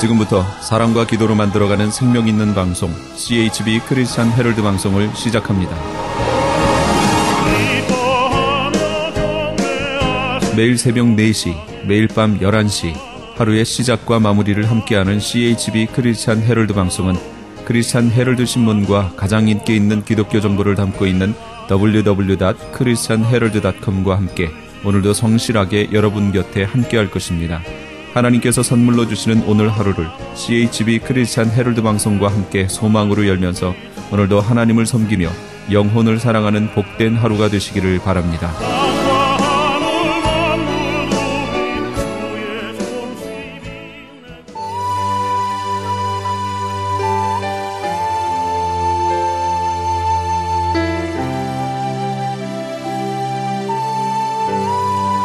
지금부터 사랑과 기도로 만들어가는 생명 있는 방송 CHB 크리스찬 헤럴드 방송을 시작합니다. 매일 새벽 4시, 매일 밤 11시 하루의 시작과 마무리를 함께하는 CHB 크리스찬 헤럴드 방송은 크리스찬 헤럴드 신문과 가장 인기 있는 기독교 정보를 담고 있는 www.christianherald.com과 함께 오늘도 성실하게 여러분 곁에 함께할 것입니다. 하나님께서 선물로 주시는 오늘 하루를 CHB 크리스찬 헤럴드 방송과 함께 소망으로 열면서 오늘도 하나님을 섬기며 영혼을 사랑하는 복된 하루가 되시기를 바랍니다.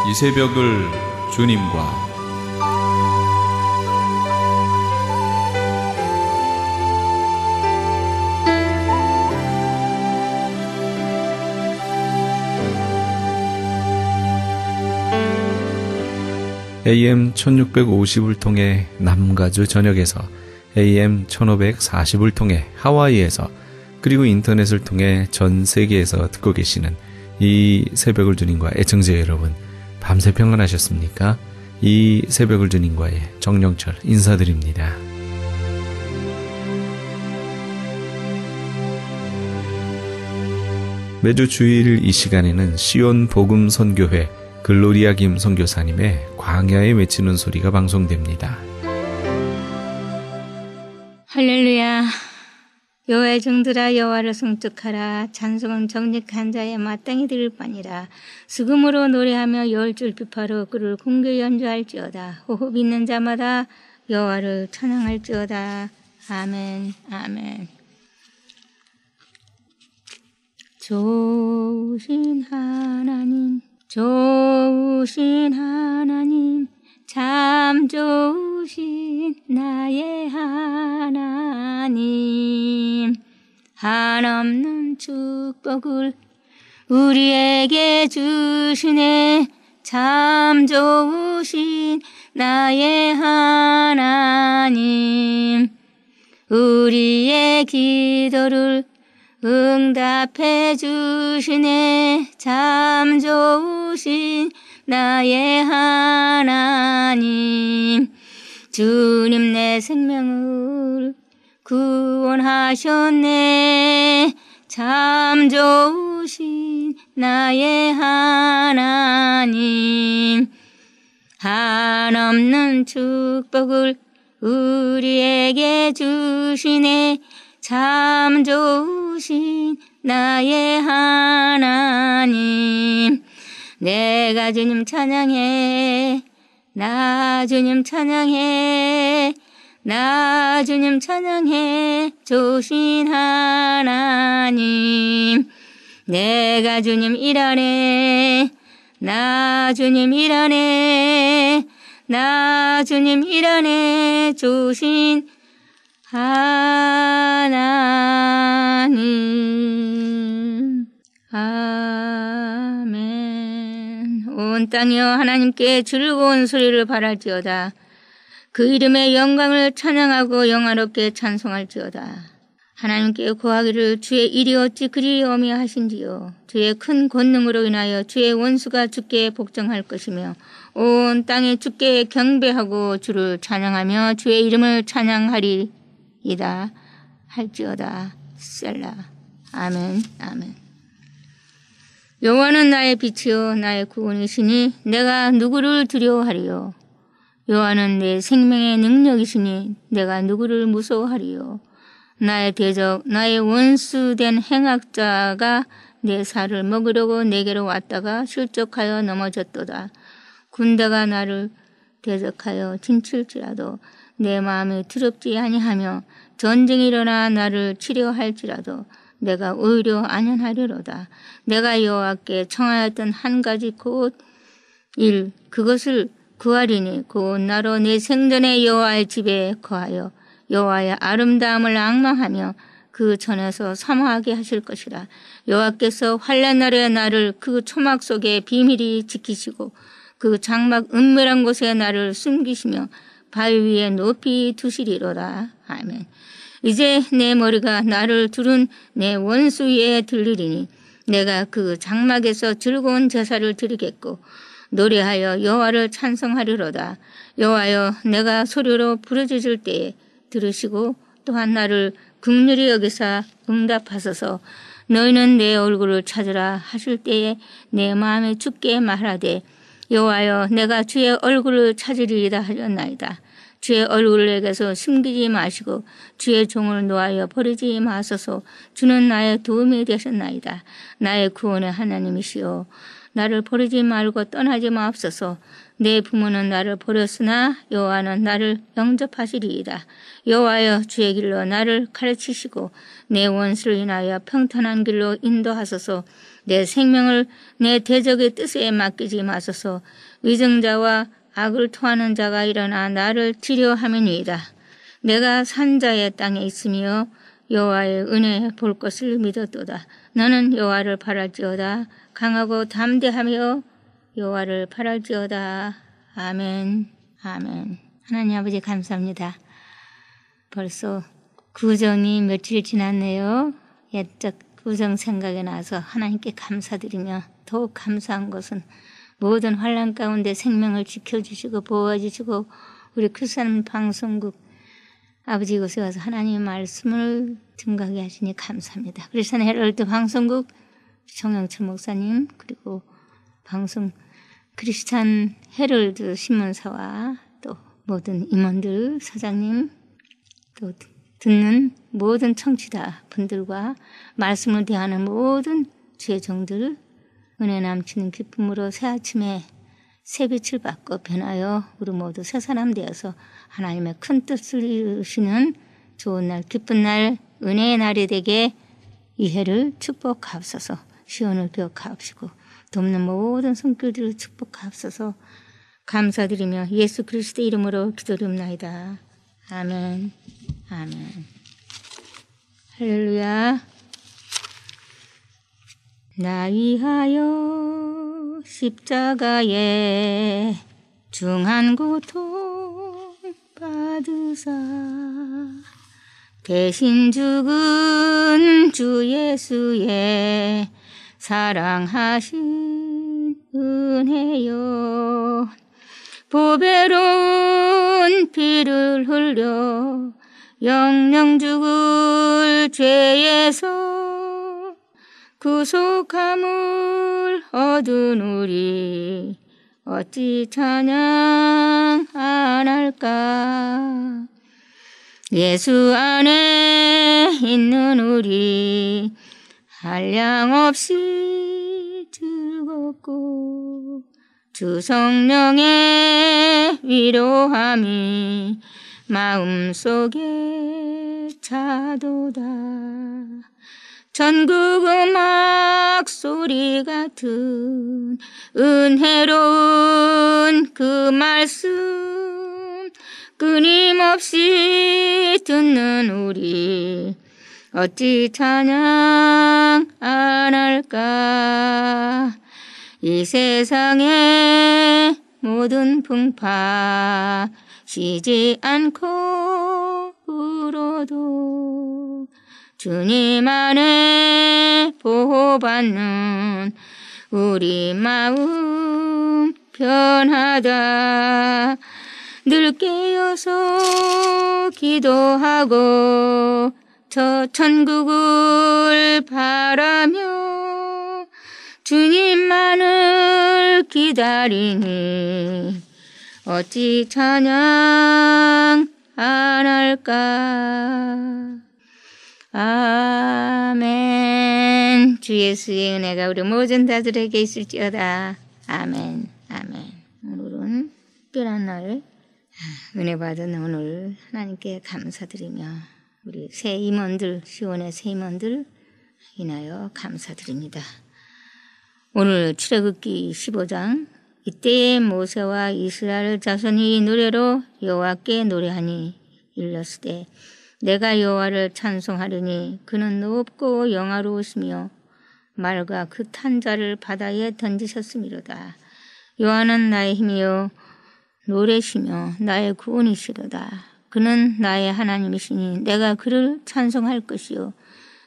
이 새벽을 주님과 AM 1650을 통해 남가주 전역에서 AM 1540을 통해 하와이에서 그리고 인터넷을 통해 전 세계에서 듣고 계시는 이 새벽을 주님과 애청자 여러분, 밤새 평안하셨습니까? 이 새벽을 주님과의 정영철 인사드립니다. 매주 주일 이 시간에는 시온 복음 선교회 글로리아 김 선교사님의 광야에 외치는 소리가 방송됩니다. 할렐루야. 여호와의 종들아 여호와를 송축하라. 찬송은 정직한 자의 마땅히 들을 바니라. 수금으로 노래하며 열줄 비파로 그를 공개 연주할지어다. 호흡 있는 자마다 여호와를 찬양할지어다. 아멘 아멘. 좋으신 하나님, 좋으신 하나님, 참 좋으신 나의 하나님. 한없는 축복을 우리에게 주시네. 참 좋으신 나의 하나님. 우리의 기도를 응답해 주시네. 참 좋으신 나의 하나님. 주님 내 생명을 구원하셨네. 참 좋으신 나의 하나님. 한없는 축복을 우리에게 주시네. 참 좋으신 나의 하나님. 내가 주님 찬양해. 나 주님 찬양해. 나 주님 찬양해. 좋으신 하나님. 내가 주님 일하네. 나 주님 일하네. 나 주님 일하네. 좋으신 하나님. 아멘. 온 땅이여 하나님께 즐거운 소리를 바랄지어다. 그 이름의 영광을 찬양하고 영화롭게 찬송할지어다. 하나님께 고하기를 주의 일이 어찌 그리 어미하신지요. 주의 큰 권능으로 인하여 주의 원수가 주께 복종할 것이며 온 땅에 주께 경배하고 주를 찬양하며 주의 이름을 찬양하리이다 할지어다. 셀라. 아멘 아멘. 여호와는 나의 빛이요 나의 구원이시니 내가 누구를 두려워하리요. 여호와는 내 생명의 능력이시니 내가 누구를 무서워하리요. 나의 대적 나의 원수된 행악자가 내 살을 먹으려고 내게로 왔다가 실족하여 넘어졌도다. 군대가 나를 대적하여 진칠지라도 내 마음이 두렵지 아니하며 전쟁이 일어나 나를 치려할지라도 내가 오히려 안연하리로다. 내가 여호와께 청하였던 한 가지 곧 일 그것을 구하리니 곧 나로 내 생전에 여호와의 집에 거하여 여호와의 아름다움을 앙망하며 그 전에서 사모하게 하실 것이라. 여호와께서 환난 날에 나를 그 초막 속에 비밀히 지키시고 그 장막 은밀한 곳에 나를 숨기시며 바위 위에 높이 두시리로다. 아멘. 이제 내 머리가 나를 두른 내 원수 위에 들리리니 내가 그 장막에서 즐거운 제사를 드리겠고 노래하여 여호와를 찬송하리로다. 여호와여, 내가 소리로 부르짖을 때에 들으시고 또한 나를 긍휼히 여기사 응답하소서. 너희는 내 얼굴을 찾으라 하실 때에 내 마음에 주께 말하되 여호와여, 내가 주의 얼굴을 찾으리이다 하셨나이다. 주의 얼굴을 내게서 숨기지 마시고 주의 종을 놓아여 버리지 마소서. 주는 나의 도움이 되셨나이다. 나의 구원의 하나님이시여, 나를 버리지 말고 떠나지 마옵소서. 내 부모는 나를 버렸으나 여호와는 나를 영접하시리이다. 여호와여, 주의 길로 나를 가르치시고 내 원수를 인하여 평탄한 길로 인도하소서. 내 생명을 내 대적의 뜻에 맡기지 마소서. 위증자와 악을 토하는 자가 일어나 나를 치료함이니이다. 내가 산자의 땅에 있으며 여호와의 은혜 볼 것을 믿었도다. 너는 여호와를 바랄지어다. 강하고 담대하며 여호와를 바랄지어다. 아멘. 아멘. 하나님 아버지 감사합니다. 벌써 구정이 며칠 지났네요. 옛적 구정 생각이 나서 하나님께 감사드리며 더욱 감사한 것은 모든 환난 가운데 생명을 지켜주시고 보호해주시고 우리 크리스찬 방송국 아버지 이곳에 와서 하나님의 말씀을 증거하게 하시니 감사합니다. 크리스찬 헤럴드 방송국 정영철 목사님 그리고 방송 크리스찬 헤럴드 신문사와 또 모든 임원들 사장님 또 듣는 모든 청취자 분들과 말씀을 대하는 모든 주의 종들 은혜 넘치는 기쁨으로 새 아침에 새빛을 받고 변하여 우리 모두 새 사람 되어서 하나님의 큰 뜻을 이루시는 좋은 날 기쁜 날 은혜의 날이 되게 이 해를 축복하옵소서. 시온을 기억하옵시고 돕는 모든 손길들을 축복하옵소서. 감사드리며 예수 그리스도 이름으로 기도드립나이다. 아멘. 아멘. 할렐루야. 나 위하여 십자가에 중한 고통 받으사 대신 죽은 주 예수의 사랑하신 은혜여 보배로운 피를 흘려 영영 죽을 죄에서 구속함을 얻은 우리 어찌 찬양 안 할까. 예수 안에 있는 우리 한량없이 즐겁고 주 성령의 위로함이 마음속에 차도다. 전국 음악 소리 같은 은혜로운 그 말씀 끊임없이 듣는 우리 어찌 찬양 안 할까. 이 세상의 모든 풍파 쉬지 않고 울어도 주님 안에 보호받는 우리 마음 편하다. 늘 깨어서 기도하고 저 천국을 바라며 주님만을 기다리니 어찌 찬양 안 할까. 아멘. 주 예수의 은혜가 우리 모든 자들에게 있을지어다. 아멘. 아멘. 오늘은 특별한 날 은혜 받은 오늘 하나님께 감사드리며 우리 새 임원들 시온의 새 임원들 인하여 감사드립니다. 오늘 출애굽기 15장 이때에 모세와 이스라엘 자손이 노래로 여호와께 노래하니 일렀으되 내가 여호와를 찬송하리니 그는 높고 영화로우시며 말과 그 탄 자를 바다에 던지셨음이로다. 여호와는 나의 힘이요 노래시며 나의 구원이시로다. 그는 나의 하나님이시니 내가 그를 찬송할 것이요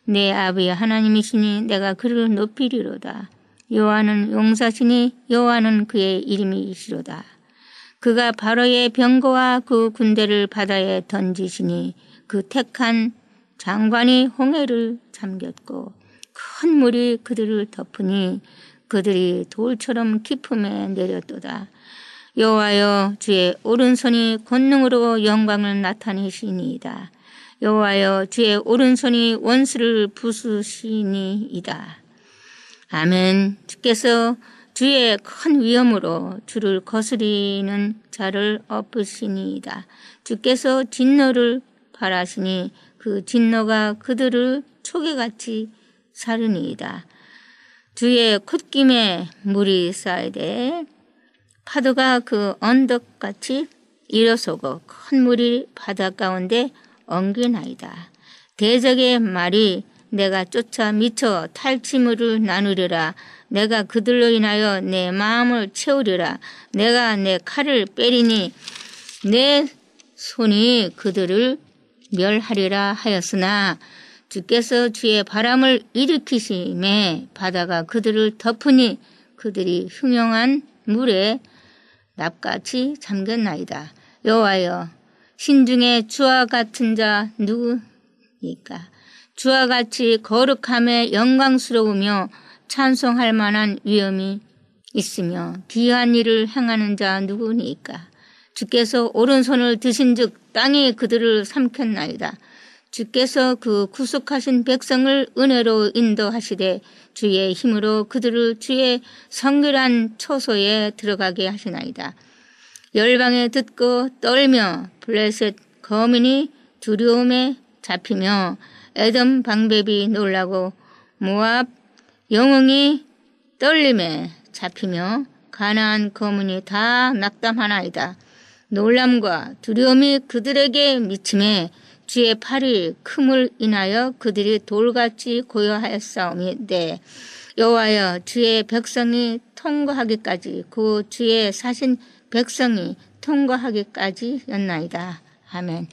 내 아버지 하나님이시니 내가 그를 높이리로다. 여호와는 용사시니 여호와는 그의 이름이시로다. 그가 바로의 병거와 그 군대를 바다에 던지시니 그 택한 장관이 홍해를 잠겼고 큰 물이 그들을 덮으니 그들이 돌처럼 깊음에 내렸도다. 여호와여 주의 오른손이 권능으로 영광을 나타내시니이다. 여호와여 주의 오른손이 원수를 부수시니이다. 아멘. 주께서 주의 큰 위엄으로 주를 거스리는 자를 엎으시니이다. 주께서 진노를 바라시니 그 진노가 그들을 초계같이 사르니이다. 주의 콧김에 물이 쌓이되 파도가 그 언덕같이 일어서고 큰 물이 바다 가운데 엉기나이다. 대적의 말이 내가 쫓아 미쳐 탈취물을 나누리라. 내가 그들로 인하여 내 마음을 채우리라. 내가 내 칼을 빼리니 내 손이 그들을 멸하리라 하였으나 주께서 주의 바람을 일으키심에 바다가 그들을 덮으니 그들이 흉흉한 물에 납같이 잠겼나이다. 여호와여 신중에 주와 같은 자 누구니까? 주와 같이 거룩함에 영광스러우며 찬송할 만한 위엄이 있으며 귀한 일을 행하는 자 누구니까? 주께서 오른손을 드신즉 땅이 그들을 삼켰나이다. 주께서 그 구속하신 백성을 은혜로 인도하시되 주의 힘으로 그들을 주의 성결한 초소에 들어가게 하시나이다. 열방에 듣고 떨며 블레셋 거민이 두려움에 잡히며 에돔 방백이 놀라고 모압 영웅이 떨림에 잡히며 가나안 거민이 다 낙담하나이다. 놀람과 두려움이 그들에게 미침에 주의 팔이 큼을 인하여 그들이 돌같이 고요하였사오미되 여호와여 주의 백성이 통과하기까지 그 주의 사신 백성이 통과하기까지였나이다. 아멘.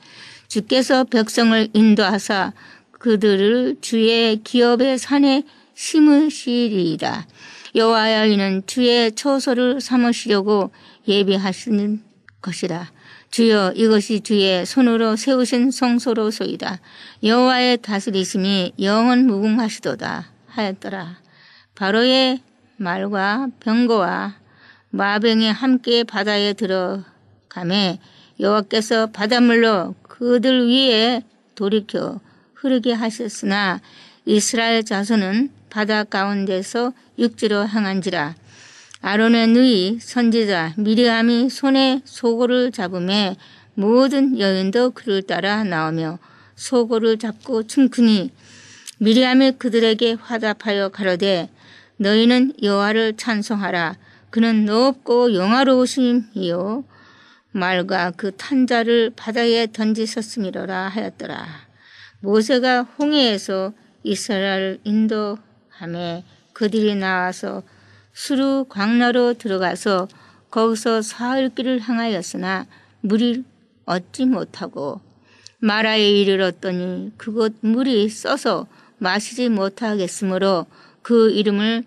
주께서 백성을 인도하사 그들을 주의 기업의 산에 심으시리이다. 여호와여 이는 주의 초소를 삼으시려고 예비하시는 것이라. 주여 이것이 주의 손으로 세우신 성소로소이다. 여호와의 다스리심이 영원 무궁하시도다 하였더라. 바로의 말과 병거와 마병이 함께 바다에 들어가매 여호와께서 바닷물로 그들 위에 돌이켜 흐르게 하셨으나 이스라엘 자손은 바다 가운데서 육지로 향한지라. 아론의 누이 선지자 미리암이 손에 소고를 잡음에 모든 여인도 그를 따라 나오며 소고를 잡고 춤추니 미리암이 그들에게 화답하여 가로되 너희는 여호와를 찬송하라. 그는 높고 영화로우심이요 말과 그 탄자를 바다에 던지셨음이로라 하였더라. 모세가 홍해에서 이스라엘을 인도하며 그들이 나와서 수르 광야로 들어가서 거기서 사흘 길을 행하였으나 물이 얻지 못하고 마라에 이르렀더니 그곳 물이 써서 마시지 못하겠으므로 그 이름을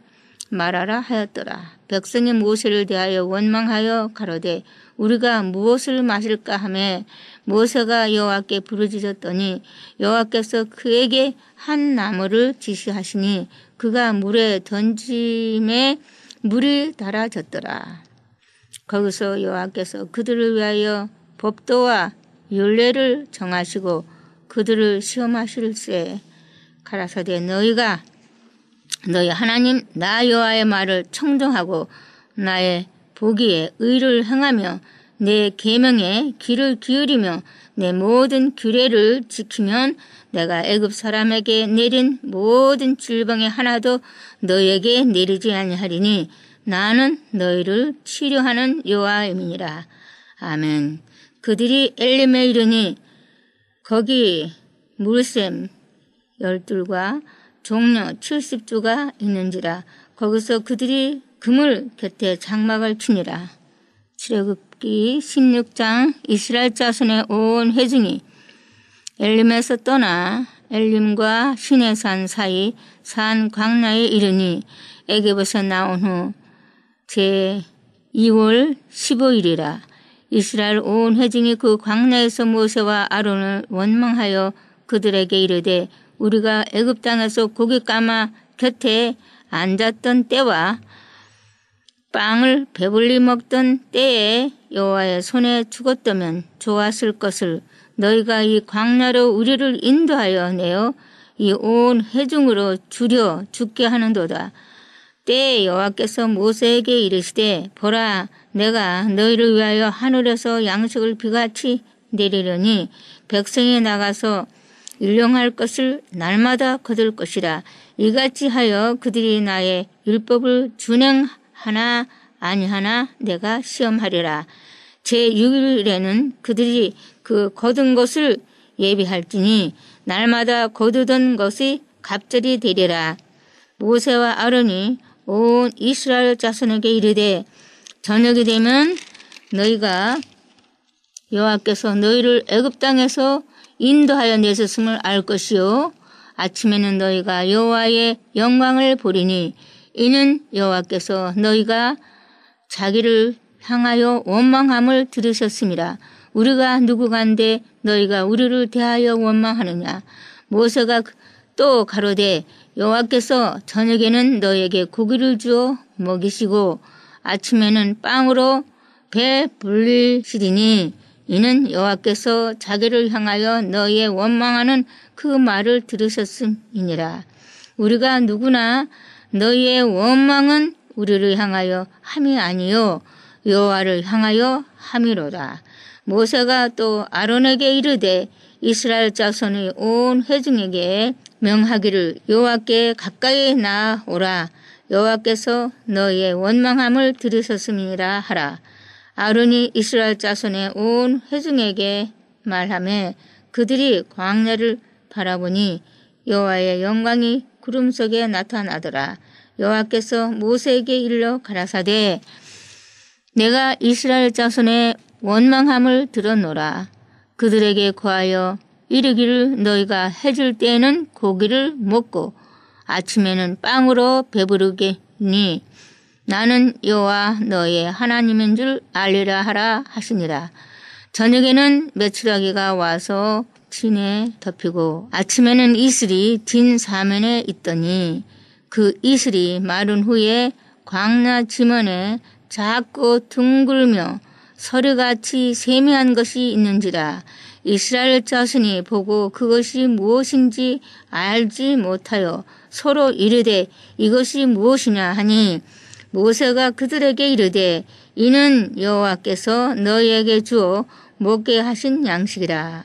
마라라 하였더라. 백성이 모세를 대하여 원망하여 가로되 우리가 무엇을 마실까 하매 모세가 여호와께 부르짖었더니 여호와께서 그에게 한 나무를 지시하시니 그가 물에 던짐에 물이 달아졌더라. 거기서 여호와께서 그들을 위하여 법도와 율례를 정하시고 그들을 시험하실세 가라사대 너희 하나님 나 여호와의 말을 청종하고 나의 보기에 의를 행하며 내 계명에 귀를 기울이며 내 모든 규례를 지키면 내가 애굽 사람에게 내린 모든 질병의 하나도 너희에게 내리지 아니하리니 나는 너희를 치료하는 여호와임이니라. 아멘. 그들이 엘림에 이르니 거기 물샘 12과 종려 70주가 있는지라. 거기서 그들이 그물 곁에 장막을 치니라. 출애굽기 창세기 16장 이스라엘 자손의 온 회중이 엘림에서 떠나 엘림과 시내산 사이 산 광야에 이르니 애굽에서 나온 후 제2월 15일이라. 이스라엘 온 회중이 그 광야에서 모세와 아론을 원망하여 그들에게 이르되 우리가 애굽 땅에서 고기 까마 곁에 앉았던 때와 빵을 배불리 먹던 때에 여호와의 손에 죽었다면 좋았을 것을 너희가 이 광야로 우리를 인도하여 내어 이 온 회중으로 줄여 죽게 하는도다. 때에 여호와께서 모세에게 이르시되 보라 내가 너희를 위하여 하늘에서 양식을 비같이 내리려니 백성이 나가서 일용할 것을 날마다 거둘 것이라. 이같이 하여 그들이 나의 율법을 준행하나 아니하나 내가 시험하리라. 제6일에는 그들이 그 거둔 것을 예비할지니 날마다 거두던 것이 갑절이 되리라. 모세와 아론이 온 이스라엘 자손에게 이르되 저녁이 되면 너희가 여호와께서 너희를 애굽 땅에서 인도하여 내셨음을 알 것이요 아침에는 너희가 여호와의 영광을 보리니 이는 여호와께서 너희가 자기를 향하여 원망함을 들으셨습니다. 우리가 누구간데 너희가 우리를 대하여 원망하느냐. 모세가 또 가로되 여호와께서 저녁에는 너희에게 고기를 주어 먹이시고 아침에는 빵으로 배 불리시리니 이는 여호와께서 자기를 향하여 너희의 원망하는 그 말을 들으셨음이니라. 우리가 누구나 너희의 원망은 우리를 향하여 함이 아니요 여호와를 향하여 함이로라. 모세가 또 아론에게 이르되 이스라엘 자손의 온 회중에게 명하기를 여호와께 가까이 나오라. 여호와께서 너희의 원망함을 들으셨음이니라 하라. 아론이 이스라엘 자손의 온 회중에게 말하며 그들이 광야를 바라보니 여호와의 영광이 구름 속에 나타나더라. 여호와께서 모세에게 일러 가라사대 내가 이스라엘 자손의 원망함을 들었노라. 그들에게 고하여 이르기를 너희가 해질 때에는 고기를 먹고 아침에는 빵으로 배부르겠니 나는 여호와 너의 하나님인 줄 알리라 하라 하시니라. 저녁에는 메추라기가 와서 진에 덮이고 아침에는 이슬이 진 사면에 있더니 그 이슬이 마른 후에 광야 지면에 작고 둥글며 서류같이 세미한 것이 있는지라. 이스라엘 자손이 보고 그것이 무엇인지 알지 못하여 서로 이르되 이것이 무엇이냐 하니 모세가 그들에게 이르되 이는 여호와께서 너희에게 주어 먹게 하신 양식이라.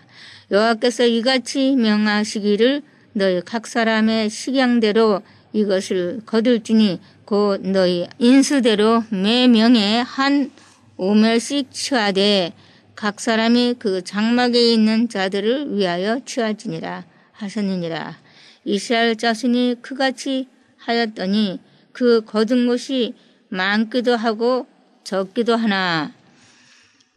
여호와께서 이같이 명하시기를 너희 각 사람의 식양대로 이것을 거둘지니 곧 너희 인수대로 매 명에 한 오멜씩 취하되 각 사람이 그 장막에 있는 자들을 위하여 취할지니라 하셨느니라. 이스라엘 자손이 그같이 하였더니 그 거둔 것이 많기도 하고 적기도 하나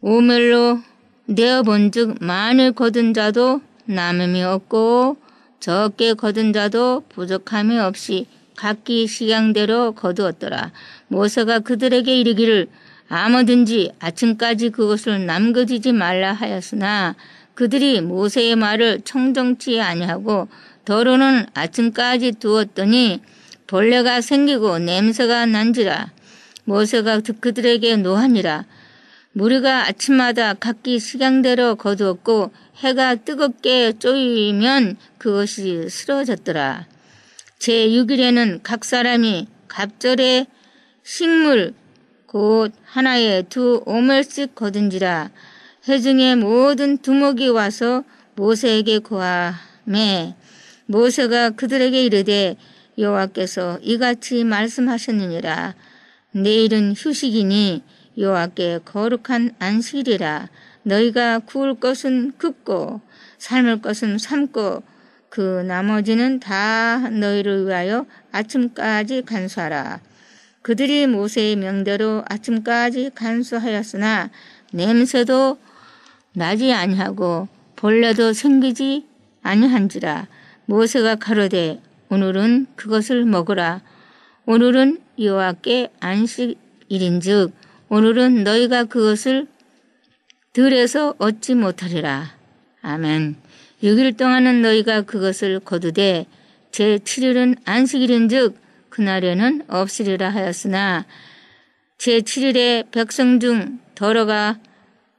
오멜로 내어본즉 많이 거둔 자도 남음이 없고 적게 거둔 자도 부족함이 없이 각기 식양대로 거두었더라. 모세가 그들에게 이르기를 아무든지 아침까지 그것을 남겨두지 말라 하였으나 그들이 모세의 말을 청정치 아니하고 더러는 아침까지 두었더니 벌레가 생기고 냄새가 난지라. 모세가 그들에게 노하니라. 무리가 아침마다 각기 식양대로 거두었고 해가 뜨겁게 쪼이면 그것이 쓰러졌더라. 제6일에는 각 사람이 갑절의 식물 곧 하나에 2 오멜씩 거둔지라. 회중의 모든 두목이 와서 모세에게 고하매 모세가 그들에게 이르되 여호와께서 이같이 말씀하셨느니라. 내일은 휴식이니 여호와께 거룩한 안식이라. 너희가 구울 것은 굽고 삶을 것은 삶고 그 나머지는 다 너희를 위하여 아침까지 간수하라. 그들이 모세의 명대로 아침까지 간수하였으나 냄새도 나지 아니하고 벌레도 생기지 아니한지라. 모세가 가로되 오늘은 그것을 먹으라. 오늘은 여호와께 안식일인즉 오늘은 너희가 그것을 들에서 얻지 못하리라. 아멘. 6일 동안은 너희가 그것을 거두되 제7일은 안식일인즉 그날에는 없으리라 하였으나 제7일에 백성 중 더러가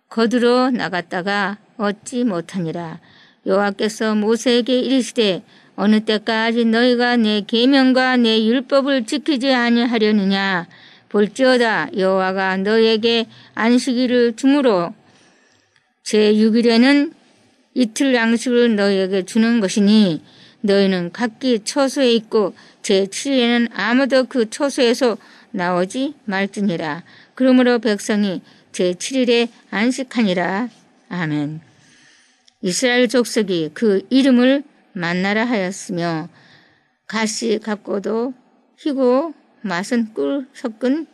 거두러 나갔다가 얻지 못하니라. 여호와께서 모세에게 이르시되 어느 때까지 너희가 내 계명과 내 율법을 지키지 아니하려느냐. 볼지어다 여호와가 너희에게 안식일을 주므로 제6일에는 이틀 양식을 너희에게 주는 것이니 너희는 각기 처소에 있고 제7일에는 아무도 그 처소에서 나오지 말지니라. 그러므로 백성이 제7일에 안식하니라. 아멘. 이스라엘 족속이 그 이름을 만나라 하였으며 가시 같고도 희고 맛은 꿀 섞은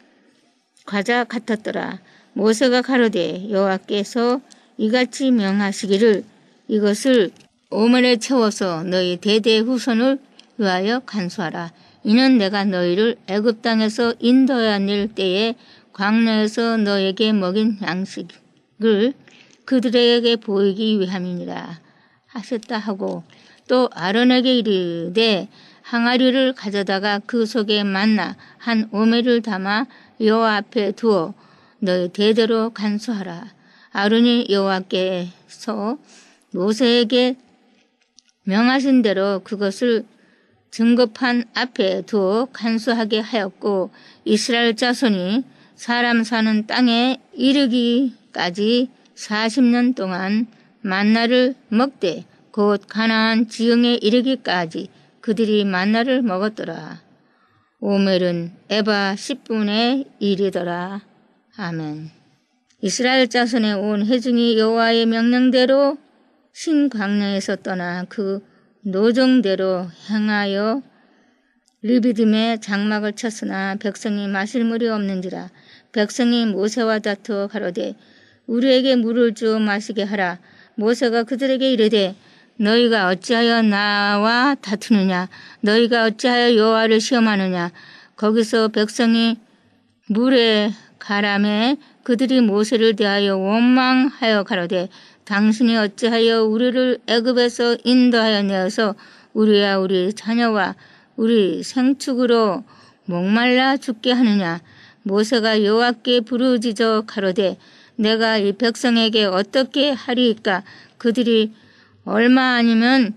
과자 같았더라. 모세가 가로되 여호와께서 이같이 명하시기를 이것을 오멜에 채워서 너희 대대 후손을 위하여 간수하라. 이는 내가 너희를 애굽 땅에서 인도하여 낼 때에 광야에서 너에게 먹인 양식을 그들에게 보이기 위함이니라 하셨다 하고 또 아론에게 이르되 항아리를 가져다가 그 속에 만나 한 오멜을 담아 여호와 앞에 두어 너희 대대로 간수하라. 아론이 여호와께서 모세에게 명하신 대로 그것을 증거판 앞에 두어 간수하게 하였고 이스라엘 자손이 사람 사는 땅에 이르기까지 40년 동안 만나를 먹되 곧 가나안 지형에 이르기까지 그들이 만나를 먹었더라. 오멜은 에바 10분의 1이더라. 아멘. 이스라엘 자손의 온 회중이 여호와의 명령대로 신광야에서 떠나 그 노정대로 행하여 르비딤에 장막을 쳤으나 백성이 마실 물이 없는지라. 백성이 모세와 다투어 가로되 우리에게 물을 주어 마시게 하라. 모세가 그들에게 이르되 너희가 어찌하여 나와 다투느냐. 너희가 어찌하여 여호와를 시험하느냐. 거기서 백성이 물에 가라매 그들이 모세를 대하여 원망하여 가로되 당신이 어찌하여 우리를 애굽에서 인도하여 내어서 우리와 우리 자녀와 우리 생축으로 목말라 죽게 하느냐. 모세가 여호와께 부르짖어 가로되 내가 이 백성에게 어떻게 하리이까. 그들이 얼마 아니면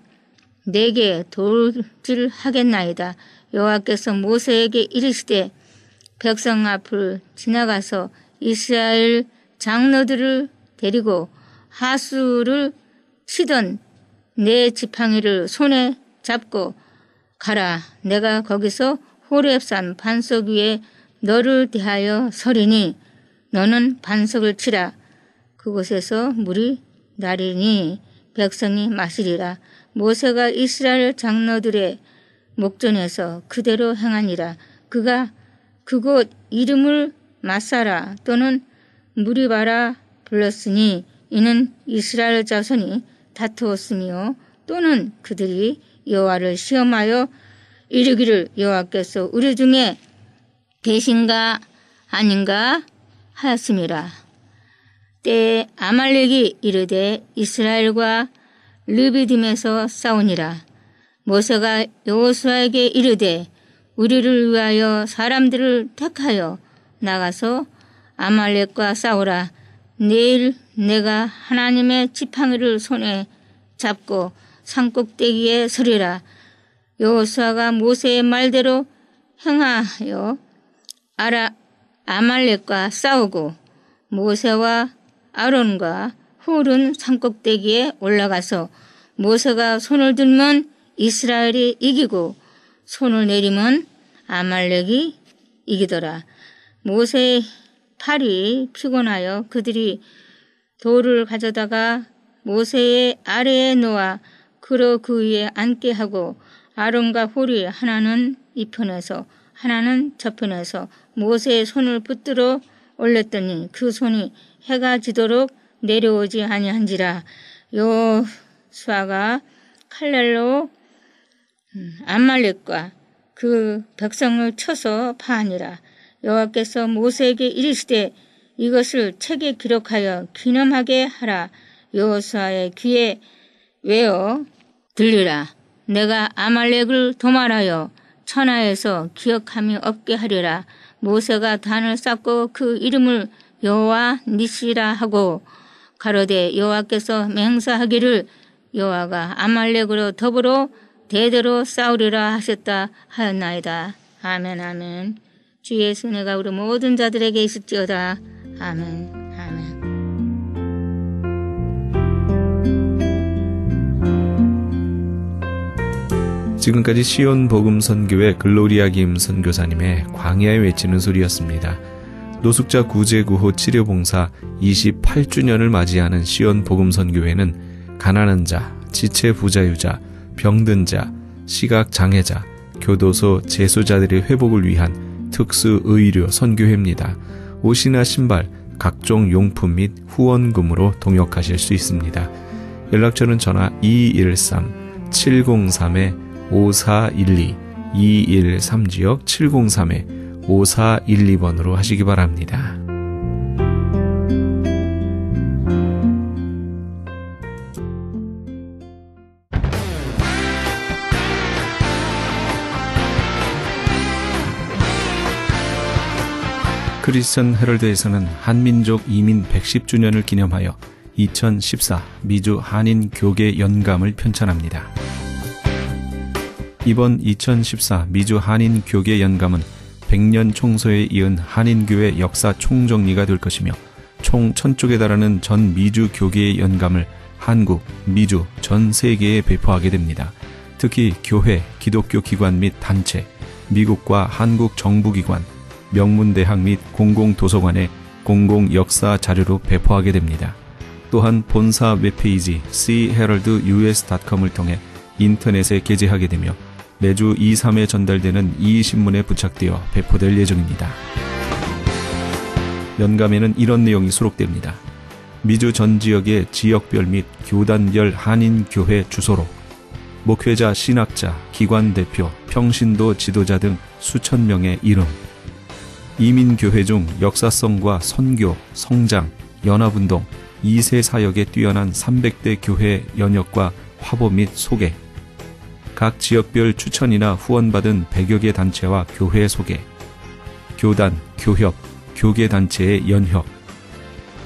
내게 돌질하겠나이다. 여호와께서 모세에게 이르시되 백성 앞을 지나가서 이스라엘 장로들을 데리고 하수를 치던 내 지팡이를 손에 잡고 가라. 내가 거기서 호렙산 반석 위에 너를 대하여 서리니 너는 반석을 치라. 그곳에서 물이 나리니 백성이 마시리라. 모세가 이스라엘 장로들의 목전에서 그대로 행하니라. 그가 그곳 이름을 마사라 또는 무리바라 불렀으니 이는 이스라엘 자손이 다투었으며 또는 그들이 여호와를 시험하여 이르기를 여호와께서 우리 중에 계신가 아닌가 하였음이라. 때에 아말렉이 이르되 이스라엘과 르비딤에서 싸우니라. 모세가 여호수아에게 이르되 우리를 위하여 사람들을 택하여 나가서 아말렉과 싸우라. 내일 내가 하나님의 지팡이를 손에 잡고 산꼭대기에 서리라. 여호수아가 모세의 말대로 행하여 아말렉과 싸우고 모세와 아론과 훌은 산꼭대기에 올라가서 모세가 손을 들면 이스라엘이 이기고 손을 내리면 아말렉이 이기더라. 모세의 팔이 피곤하여 그들이 돌을 가져다가 모세의 아래에 놓아 그로 그 위에 앉게 하고 아론과 훌이 하나는 이 편에서 하나는 저 편에서 모세의 손을 붙들어 올렸더니 그 손이 해가 지도록 내려오지 아니한지라. 여호수아가 칼날로 아말렉과 그 백성을 쳐서 파하니라. 여호와께서 모세에게 이르시되 이것을 책에 기록하여 기념하게 하라. 여호수아의 귀에 외어 들리라. 내가 아말렉을 도말하여 천하에서 기억함이 없게 하리라. 모세가 단을 쌓고 그 이름을 여호와 니시라 하고 가로되 여호와께서 맹세하기를 여호와가 아말렉으로 더불어 대대로 싸우리라 하셨다 하였나이다. 아멘 아멘. 주 예수 은혜가 우리 모든 자들에게 있을지어다. 아멘 아멘. 지금까지 시온 복음 선교회 글로리아 김 선교사님의 광야에 외치는 소리였습니다. 노숙자 구제 구호 치료 봉사 28주년을 맞이하는 시온 복음 선교회는 가난한 자, 지체 부자유자, 병든 자, 시각 장애자, 교도소 재소자들의 회복을 위한 특수 의료 선교회입니다. 옷이나 신발, 각종 용품 및 후원금으로 동역하실 수 있습니다. 연락처는 전화 213-703-5412 213지역 703-5412번으로 하시기 바랍니다. 크리스천 헤럴드에서는 한민족 이민 110주년을 기념하여 2014 미주 한인 교계 연감을 편찬합니다. 이번 2014 미주 한인 교계 연감은 100년 총소에 이은 한인교회 역사 총정리가 될 것이며 총 1000쪽에 달하는 전 미주 교계의 연감을 한국, 미주, 전 세계에 배포하게 됩니다. 특히 교회, 기독교 기관 및 단체, 미국과 한국 정부기관, 명문대학 및 공공도서관에 공공역사 자료로 배포하게 됩니다. 또한 본사 웹페이지 cheraldus.com을 통해 인터넷에 게재하게 되며 매주 2, 3회 전달되는 이신문에 부착되어 배포될 예정입니다. 연감에는 이런 내용이 수록됩니다. 미주 전 지역의 지역별 및 교단별 한인교회 주소로 목회자, 신학자, 기관 대표, 평신도 지도자 등 수천 명의 이름, 이민교회 중 역사성과 선교, 성장, 연합운동, 2세 사역에 뛰어난 300대 교회 연역과 화보 및 소개, 각 지역별 추천이나 후원받은 100여 개 단체와 교회 소개, 교단, 교협, 교계단체의 연협,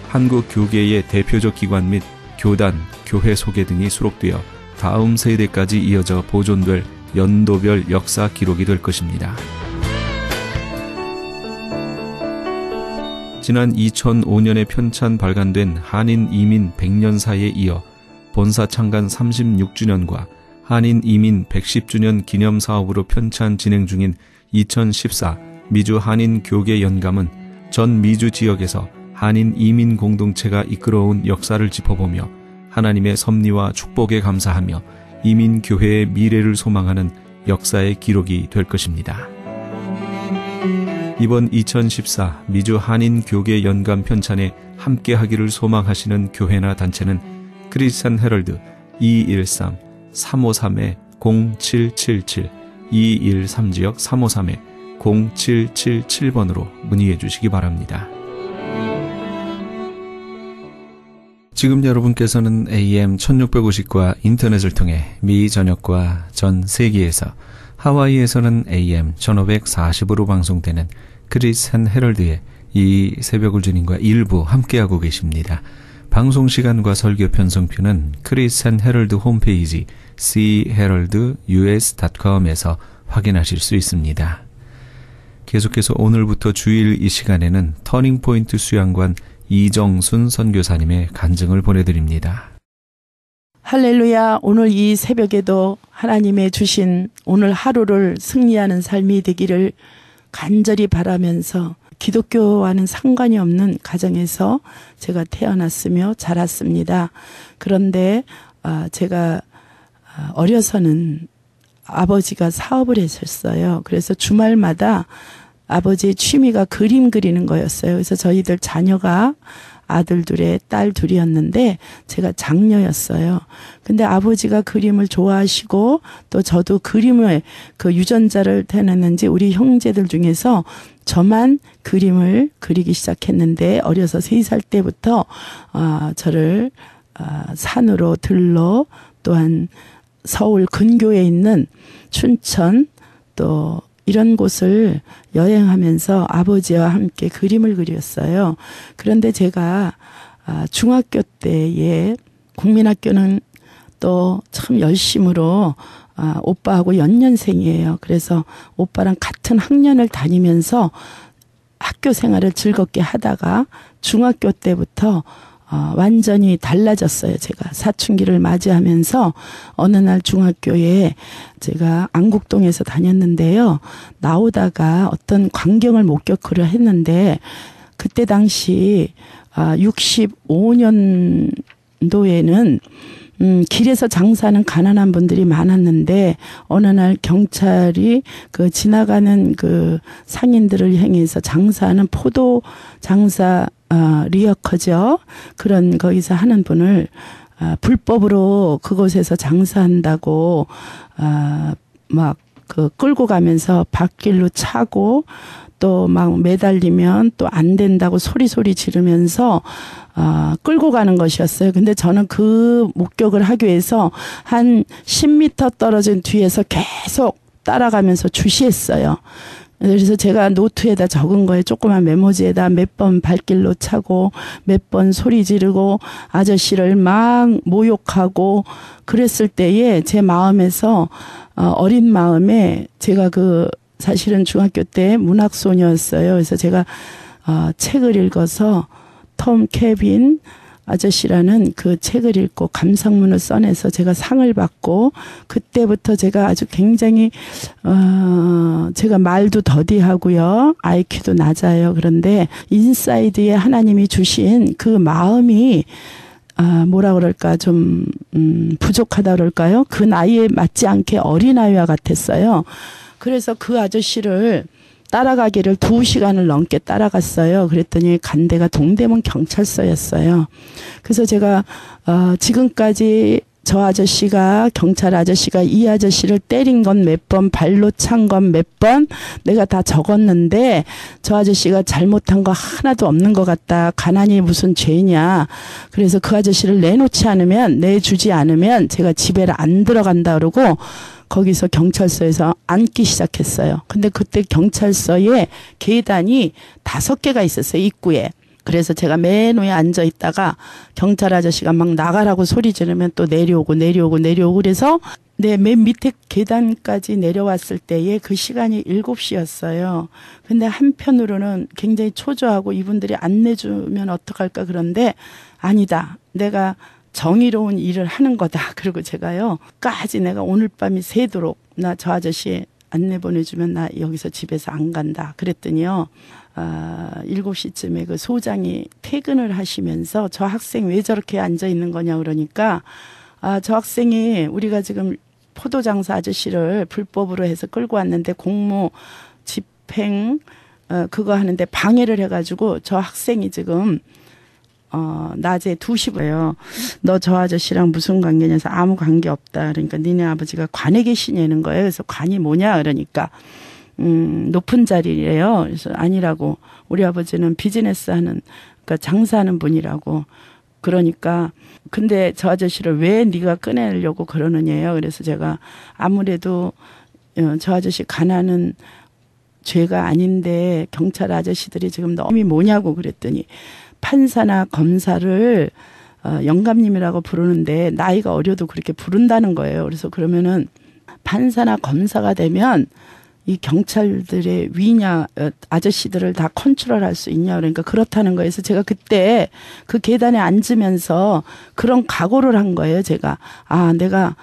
한국 교계의 대표적 기관 및 교단, 교회 소개 등이 수록되어 다음 세대까지 이어져 보존될 연도별 역사 기록이 될 것입니다. 지난 2005년에 편찬 발간된 한인 이민 100년사에 이어 본사 창간 36주년과 한인 이민 110주년 기념 사업으로 편찬 진행 중인 2014 미주 한인 교계 연감은 전 미주 지역에서 한인 이민 공동체가 이끌어온 역사를 짚어보며 하나님의 섭리와 축복에 감사하며 이민 교회의 미래를 소망하는 역사의 기록이 될 것입니다. 이번 2014 미주 한인 교계 연감 편찬에 함께하기를 소망하시는 교회나 단체는 크리스찬 헤럴드 213-353-0777 213지역 353-0777번으로 문의해 주시기 바랍니다. 지금 여러분께서는 AM 1650과 인터넷을 통해 미 전역과 전 세계에서, 하와이에서는 AM 1540으로 방송되는 크리스찬 헤럴드의 이 새벽을 주님과 일부 함께하고 계십니다. 방송시간과 설교 편성표는 크리스찬 헤럴드 홈페이지 cheraldus.com에서 확인하실 수 있습니다. 계속해서 오늘부터 주일 이 시간에는 터닝포인트 수양관 이정순 선교사님의 간증을 보내드립니다. 할렐루야. 오늘 이 새벽에도 하나님의 주신 오늘 하루를 승리하는 삶이 되기를 간절히 바라면서, 기독교와는 상관이 없는 가정에서 제가 태어났으며 자랐습니다. 그런데 제가 어려서는 아버지가 사업을 했었어요. 그래서 주말마다 아버지의 취미가 그림 그리는 거였어요. 그래서 저희들 자녀가 아들 둘에 딸 둘이었는데 제가 장녀였어요. 근데 아버지가 그림을 좋아하시고 또 저도 그림을 그 유전자를 태어났는지 우리 형제들 중에서 저만 그림을 그리기 시작했는데 어려서 3살 때부터 저를 산으로 들러 또한 서울 근교에 있는 춘천 또 이런 곳을 여행하면서 아버지와 함께 그림을 그렸어요. 그런데 제가 중학교 때에 국민학교는 또 참 열심으로 오빠하고 연년생이에요. 그래서 오빠랑 같은 학년을 다니면서 학교 생활을 즐겁게 하다가 중학교 때부터 완전히 달라졌어요. 제가 사춘기를 맞이하면서 어느 날 중학교에 제가 안국동에서 다녔는데요. 나오다가 어떤 광경을 목격을 했는데 그때 당시 65년도에는 길에서 장사하는 가난한 분들이 많았는데 어느 날 경찰이 그 지나가는 그 상인들을 향해서 장사하는 포도 장사 리어커죠. 그런 거기서 하는 분을 불법으로 그곳에서 장사한다고 막 그 끌고 가면서 밭길로 차고 또 막 매달리면 또 안 된다고 소리 지르면서 끌고 가는 것이었어요. 근데 저는 그 목격을 하기 위해서 한 10m 떨어진 뒤에서 계속 따라가면서 주시했어요. 그래서 제가 노트에다 적은 거에 조그만 메모지에다 몇 번 발길로 차고 몇 번 소리 지르고 아저씨를 막 모욕하고 그랬을 때에 제 마음에서 어린 마음에 제가 사실은 중학교 때 문학소녀였어요. 그래서 제가 책을 읽어서 톰 케빈 아저씨라는 그 책을 읽고 감상문을 써내서 제가 상을 받고 그때부터 제가 아주 굉장히 제가 말도 더디하고요. IQ도 낮아요. 그런데 인사이드에 하나님이 주신 그 마음이 뭐라 그럴까 좀 부족하다 그럴까요? 그 나이에 맞지 않게 어린아이와 같았어요. 그래서 그 아저씨를 따라가기를 2시간을 넘게 따라갔어요. 그랬더니 간 데가 동대문 경찰서였어요. 그래서 제가 지금까지 저 아저씨가 경찰 아저씨가 이 아저씨를 때린 건 몇 번, 발로 찬 건 몇 번 내가 다 적었는데 저 아저씨가 잘못한 거 하나도 없는 것 같다. 가난이 무슨 죄냐. 그래서 그 아저씨를 내주지 않으면 제가 집에 안 들어간다 그러고 거기서 경찰서에서 앉기 시작했어요. 근데 그때 경찰서에 계단이 5개가 있었어요. 입구에. 그래서 제가 맨 위에 앉아 있다가 경찰 아저씨가 막 나가라고 소리 지르면 또 내려오고 그래서 맨 밑에 계단까지 내려왔을 때에 그 시간이 7시였어요. 근데 한편으로는 굉장히 초조하고 이분들이 안 내주면 어떡할까 그런데 아니다. 내가 정의로운 일을 하는 거다. 그리고 제가요. 까지 내가 오늘 밤이 새도록 나 저 아저씨 안 내보내주면 나 여기서 집에서 안 간다. 그랬더니요. 7시쯤에 그 소장이 퇴근을 하시면서 저 학생 왜 저렇게 앉아 있는 거냐 그러니까 저 학생이 우리가 지금 포도장사 아저씨를 불법으로 해서 끌고 왔는데 공무 집행 그거 하는데 방해를 해가지고 저 학생이 지금 낮에 2시부에요. 너 저 아저씨랑 무슨 관계냐서 아무 관계 없다. 그러니까 니네 아버지가 관에 계시냐는 거예요. 그래서 관이 뭐냐 그러니까 높은 자리래요. 그래서 아니라고. 우리 아버지는 비즈니스 하는 그러니까 장사하는 분이라고. 그러니까 근데 저 아저씨를 왜 네가 꺼내려고 그러느냐요. 그래서 제가 아무래도 저 아저씨 가난은 죄가 아닌데 경찰 아저씨들이 지금 너무 뭐냐고 그랬더니 판사나 검사를 영감님이라고 부르는데 나이가 어려도 그렇게 부른다는 거예요. 그래서 그러면은 판사나 검사가 되면 이 경찰들의 위냐 아저씨들을 다 컨트롤할 수 있냐 그러니까 그렇다는 거예요. 그래서 제가 그때 그 계단에 앉으면서 그런 각오를 한 거예요. 제가 내가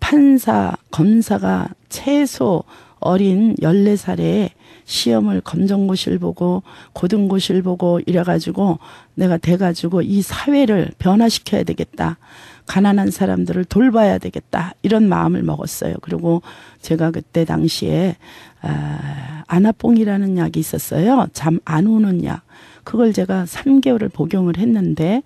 판사 검사가 최소 어린 14살에 시험을 검정고시를 보고 고등고시를 보고 이래가지고 내가 돼가지고 이 사회를 변화시켜야 되겠다. 가난한 사람들을 돌봐야 되겠다. 이런 마음을 먹었어요. 그리고 제가 그때 당시에 아나뽕이라는 약이 있었어요. 잠 안 오는 약. 그걸 제가 3개월을 복용을 했는데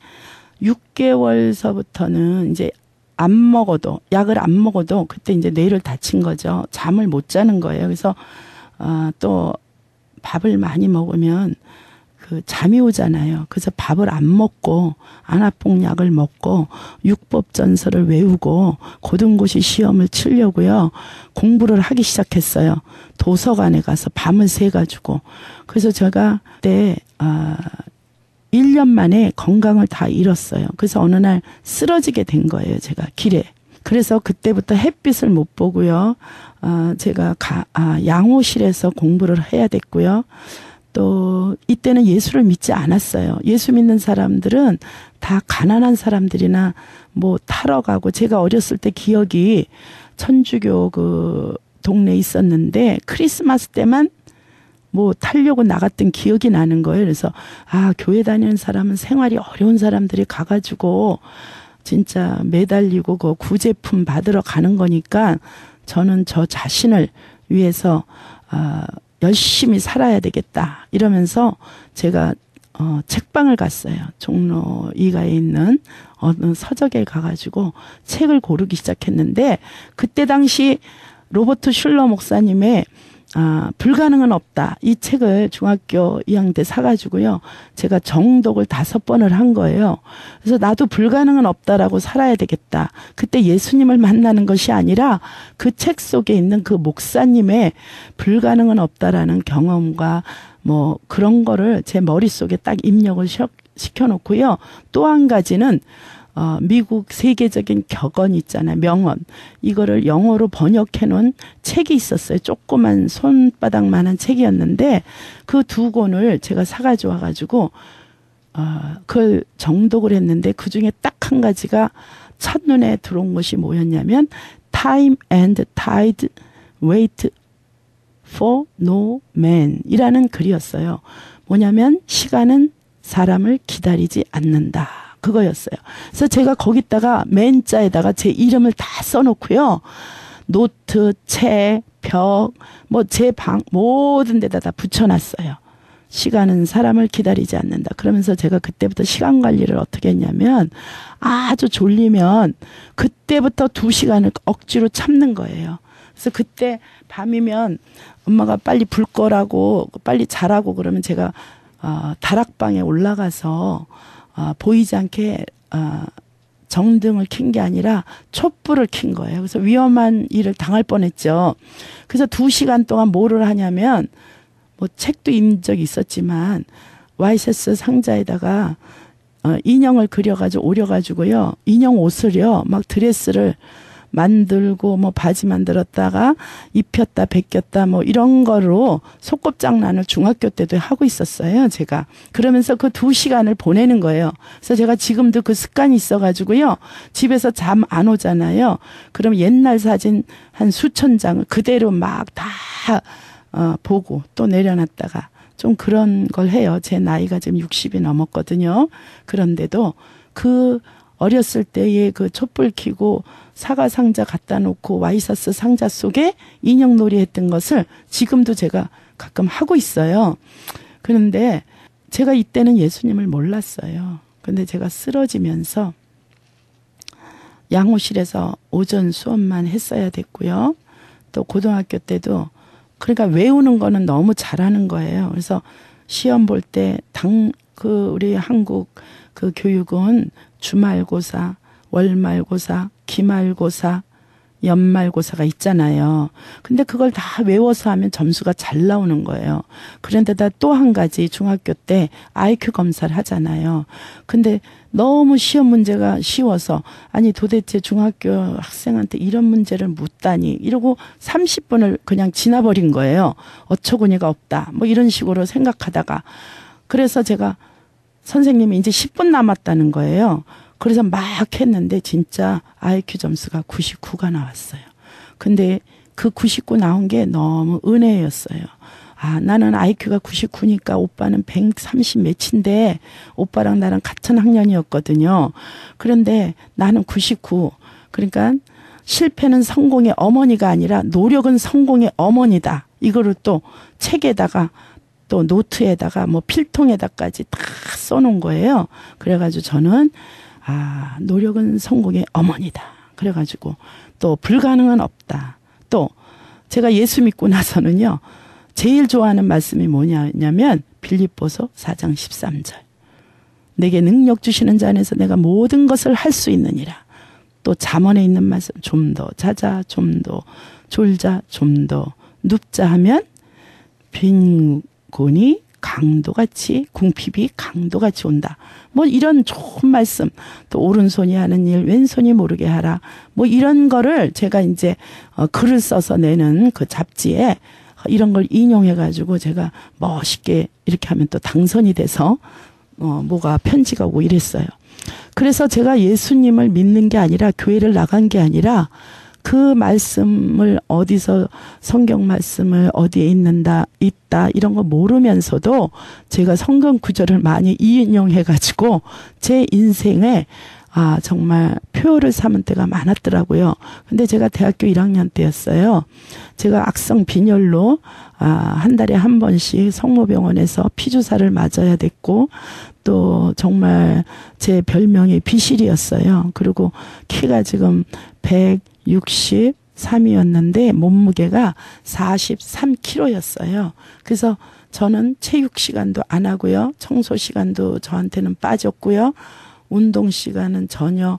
6개월서부터는 이제 안 먹어도 약을 안 먹어도 그때 이제 뇌를 다친 거죠. 잠을 못 자는 거예요. 그래서 또 밥을 많이 먹으면 그 잠이 오잖아요. 그래서 밥을 안 먹고 아나뽕 약을 먹고 육법전서를 외우고 고등고시 시험을 치려고요. 공부를 하기 시작했어요. 도서관에 가서 밤을 새가지고. 그래서 제가 그때 1년 만에 건강을 다 잃었어요. 그래서 어느 날 쓰러지게 된 거예요. 제가 길에. 그래서 그때부터 햇빛을 못 보고요. 제가 양호실에서 공부를 해야 됐고요. 또 이때는 예수를 믿지 않았어요. 예수 믿는 사람들은 다 가난한 사람들이나 뭐 타러 가고, 제가 어렸을 때 기억이 천주교 그 동네에 있었는데 크리스마스 때만 뭐 타려고 나갔던 기억이 나는 거예요. 그래서 교회 다니는 사람은 생활이 어려운 사람들이 가가지고 진짜 매달리고 그 구제품 받으러 가는 거니까 저는 저 자신을 위해서 열심히 살아야 되겠다 이러면서 제가 책방을 갔어요. 종로 2가에 있는 어느 서적에 가가지고 책을 고르기 시작했는데, 그때 당시 로버트 슐러 목사님의 불가능은 없다, 이 책을 중학교 2학년 때 사가지고요. 제가 정독을 5번을 한 거예요. 그래서 나도 불가능은 없다라고 살아야 되겠다. 그때 예수님을 만나는 것이 아니라 그 책 속에 있는 그 목사님의 불가능은 없다라는 경험과 뭐 그런 거를 제 머릿속에 딱 입력을 시켜놓고요. 또 한 가지는 미국 세계적인 격언 있잖아요. 명언. 이거를 영어로 번역해 놓은 책이 있었어요. 조그만 손바닥만한 책이었는데 그 2권을 제가 사가지고 와가지고 그걸 정독을 했는데 그중에 딱 한 가지가 첫눈에 들어온 것이 뭐였냐면 Time and Tide Wait for No Man 이라는 글이었어요. 뭐냐면 시간은 사람을 기다리지 않는다. 그거였어요. 그래서 제가 거기다가 맨자에다가 제 이름을 다 써놓고요. 노트, 책, 벽, 뭐 제 방 모든 데다 다 붙여놨어요. 시간은 사람을 기다리지 않는다. 그러면서 제가 그때부터 시간 관리를 어떻게 했냐면 아주 졸리면 그때부터 2시간을 억지로 참는 거예요. 그래서 그때 밤이면 엄마가 빨리 불 거라고 빨리 자라고 그러면 제가 다락방에 올라가서 보이지 않게 정등을 킨 게 아니라 촛불을 킨 거예요. 그래서 위험한 일을 당할 뻔했죠. 그래서 2시간 동안 뭐를 하냐면 뭐 책도 읽은 적이 있었지만 와이셔츠 상자에다가 인형을 그려가지고 오려가지고요. 인형 옷을요. 막 드레스를 만들고 뭐 바지 만들었다가 입혔다 벗겼다 뭐 이런 거로 소꿉장난을 중학교 때도 하고 있었어요. 제가. 그러면서 그 2시간을 보내는 거예요. 그래서 제가 지금도 그 습관이 있어가지고요. 집에서 잠 안 오잖아요. 그럼 옛날 사진 한 수천 장을 그대로 막 다 보고 또 내려놨다가 좀 그런 걸 해요. 제 나이가 지금 60이 넘었거든요. 그런데도 그 어렸을 때의 그 촛불 켜고 사과 상자 갖다 놓고 와이셔츠 상자 속에 인형놀이 했던 것을 지금도 제가 가끔 하고 있어요. 그런데 제가 이때는 예수님을 몰랐어요. 근데 제가 쓰러지면서 양호실에서 오전 수업만 했어야 됐고요. 또 고등학교 때도 그러니까 외우는 거는 너무 잘하는 거예요. 그래서 시험 볼 때 우리 한국 그 교육은 주말고사, 월말고사, 기말고사, 연말고사가 있잖아요. 근데 그걸 다 외워서 하면 점수가 잘 나오는 거예요. 그런데다 또 한 가지 중학교 때 IQ 검사를 하잖아요. 근데 너무 시험 문제가 쉬워서 아니 도대체 중학교 학생한테 이런 문제를 묻다니 이러고 30분을 그냥 지나버린 거예요. 어처구니가 없다. 뭐 이런 식으로 생각하다가 그래서 제가 선생님이 이제 10분 남았다는 거예요. 그래서 막 했는데 진짜 IQ 점수가 99가 나왔어요. 근데 그 99 나온 게 너무 은혜였어요. 나는 IQ가 99니까 오빠는 130 몇인데 오빠랑 나랑 같은 학년이었거든요. 그런데 나는 99. 그러니까 실패는 성공의 어머니가 아니라 노력은 성공의 어머니다. 이거를 또 책에다가 또 노트에다가 뭐 필통에다까지 다 써놓은 거예요. 그래가지고 저는 노력은 성공의 어머니다. 그래가지고 또 불가능은 없다. 또 제가 예수 믿고 나서는요. 제일 좋아하는 말씀이 뭐냐면 빌립보서 4장 13절. 내게 능력 주시는 자 안에서 내가 모든 것을 할 수 있느니라. 또 잠언에 있는 말씀 좀 더 자자 좀 더 졸자 좀 더 눕자 하면 빈곤이 강도같이 궁핍이 강도같이 온다. 뭐 이런 좋은 말씀. 또 오른손이 하는 일 왼손이 모르게 하라. 뭐 이런 거를 제가 이제 글을 써서 내는 그 잡지에 이런 걸 인용해가지고 제가 멋있게 이렇게 하면 또 당선이 돼서 뭐가 편지가 오고 이랬어요. 그래서 제가 예수님을 믿는 게 아니라 교회를 나간 게 아니라 그 말씀을 어디서 성경 말씀을 어디에 있다 이런 거 모르면서도 제가 성경 구절을 많이 인용해가지고 제 인생에 정말 표를 삼은 때가 많았더라고요. 근데 제가 대학교 1학년 때였어요. 제가 악성 빈혈로 한 달에 한 번씩 성모병원에서 피주사를 맞아야 됐고 또 정말 제 별명이 비실이었어요. 그리고 키가 지금 163이었는데 몸무게가 43kg였어요. 그래서 저는 체육 시간도 안 하고요. 청소 시간도 저한테는 빠졌고요. 운동 시간은 전혀